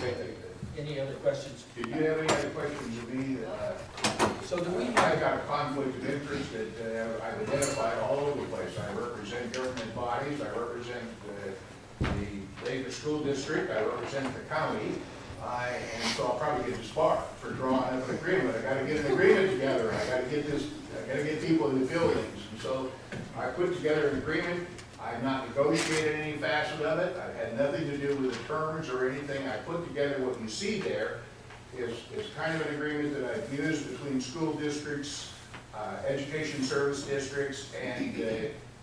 Thank you. Any other questions? Did you have any other questions of me? So do we I've have, got a conflict of interest that I've identified all over the place. I represent government bodies, I represent the Davis School District, I represent the county, and so I'll probably get disbarred for drawing up an agreement. I gotta get an agreement together, I gotta get people in the buildings. And so I put together an agreement. I've not negotiated any facet of it. I've had nothing to do with the terms or anything. I put together what you see there is kind of an agreement that I've used between school districts, education service districts, and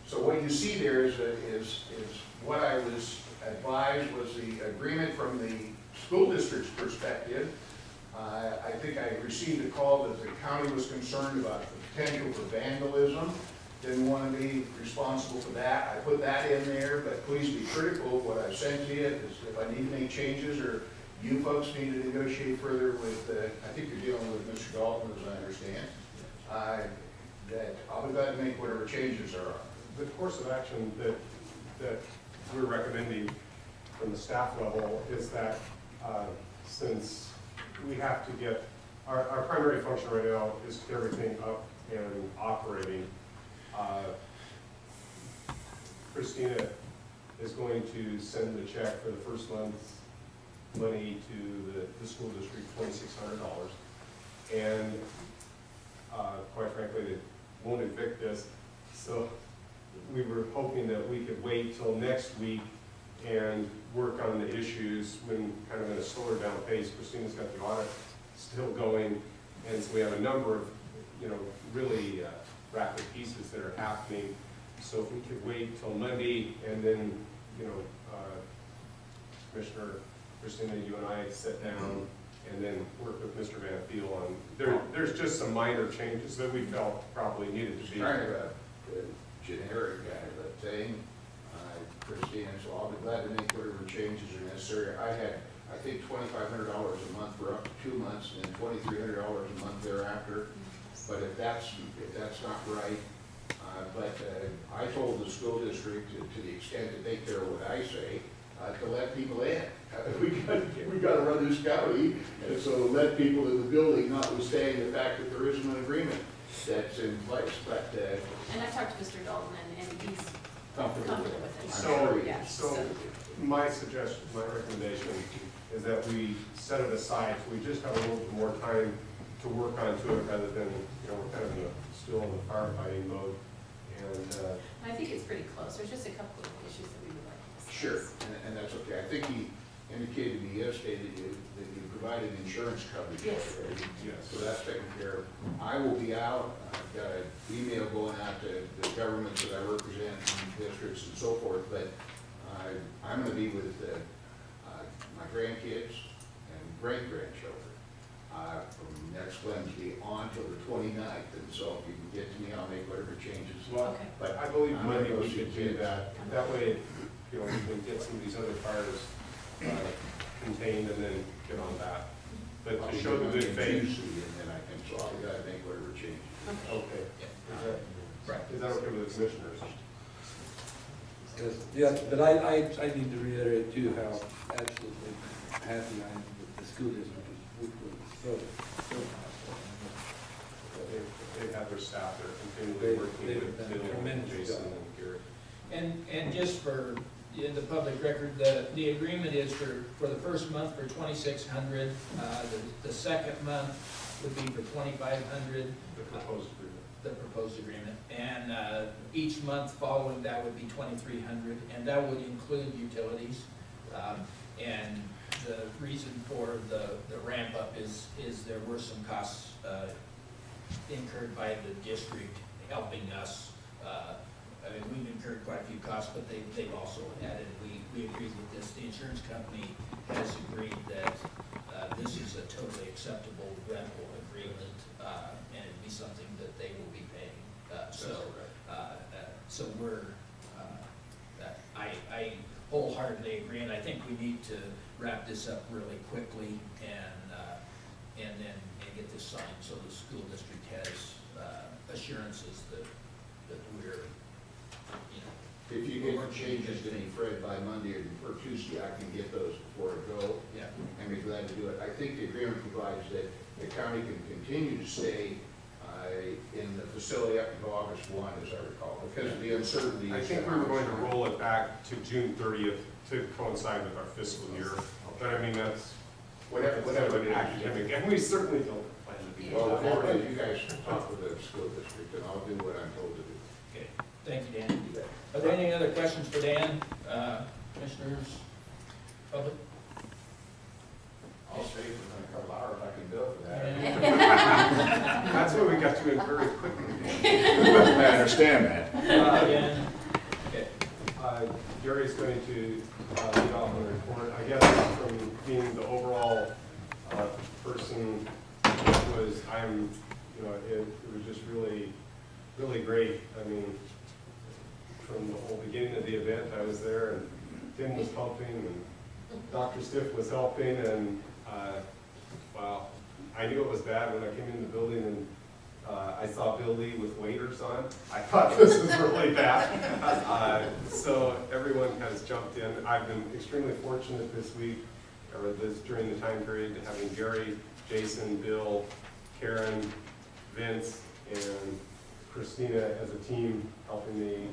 so what you see there is what I was advised was the agreement from the school district's perspective. I think I received a call that the county was concerned about the potential for vandalism. Didn't want to be responsible for that. I put that in there, but please be critical of what I've sent to you. If I need to make changes or you folks need to negotiate further with, I think you're dealing with Mr. Dalton, as I understand, that I'll be glad to make whatever changes are. The course of action that we're recommending from the staff level is that since we have to get, our primary function right now is to get everything up and operating. Christina is going to send the check for the first month's money to the school district, $2,600. And quite frankly, they won't evict us. So we were hoping that we could wait till next week and work on the issues when kind of in a slower down pace. Christina's got the audit still going, and so we have a number of, really rapid pieces that are happening. So if we could wait till Monday and then, Commissioner Christina, you and I sit down and then work with Mr. Van Thiel on, there's just some minor changes that we felt probably needed to be. Kind of a generic kind of a thing, Christina, so I'll be glad to make whatever changes are necessary. I had, I think, $2,500 a month for up to 2 months and then $2,300 a month thereafter. But if that's not right, I told the school district to the extent that they care what I say, to let people in. We got to run this county, and so let people in the building, notwithstanding the fact that there isn't an agreement that's in place. But and I talked to Mr. Dalton, and he's comfortable with it. So my suggestion, my recommendation is that we set it aside so we just have a little bit more time to work onto it rather than, we're kind of still in the firefighting mode. And I think it's pretty close. There's just a couple of issues that we would like to discuss. sure, and that's okay. I think he indicated to me yesterday that you provided insurance coverage. Yes. yes. So that's taken care of. I will be out. I've got an email going out to the governments that I represent, districts and so forth, but I'm going to be with my grandkids and great-grandchildren from next Wednesday on till the 29th, and so if you can get to me, I'll make whatever changes. Well, okay. but I believe Monday we should do that. That way, we can get some of these other fires contained and then get on that. But to show the good faith. And then I can, so I'll be glad to make whatever changes. Okay. Is that okay with the commissioners? Yes, but I need to reiterate too how absolutely happy I am with the school district. They have their staff there continually working with Thiel and Jason and Garrett. and just for the public record, the agreement is for the first month for $2,600. The second month would be for $2,500. The proposed agreement. The proposed agreement, and each month following that would be $2,300, and that would include utilities. And the reason for the ramp up is there were some costs incurred by the district helping us. I mean, we've incurred quite a few costs, but they've also added. We agreed with this. The insurance company has agreed that this is a totally acceptable rental agreement, and it'd be something that they will be paying. So we're, I wholeheartedly agree, and I think we need to wrap this up really quickly and then get this signed so the school district has assurances that we're, If you get changes to me, Fred, by Monday or Tuesday, I can get those before I go. Yeah. And to do it. I think the agreement provides that the county can continue to stay in the facility up until August 1, as I recall, because of the uncertainty. I think we were going to roll it back to June 30th to coincide with our fiscal year. But I mean, that's Whatever it is. academic, and we certainly don't plan to be. Well, whatever it is, you guys talk with the school district, and I'll do what I'm told to do. Okay, thank you, Dan. Are there any other questions for Dan? Commissioners, public? I'll stay for a couple hours if I can bill for that. That's why we got you in very quickly. I understand that. Dan? Okay. Gary's going to lead off on the report. I guess from being the overall person, it was just really, really great. I mean, from the whole beginning of the event, I was there, and Tim was helping, and Dr. Stiff was helping, and wow, I knew it was bad when I came in the building and I saw Bill Lee with waders on. I thought this was really bad. So everyone has jumped in. I've been extremely fortunate this week, or during the time period, having Gary, Jason, Bill, Karen, Vince, and Christina as a team helping me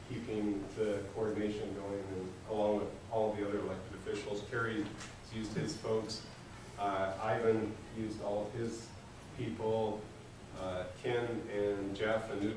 keeping the coordination going, and along with all of the other elected officials. Kerry's used his folks. Ivan used all of his people. Ken and Jeff and Noodle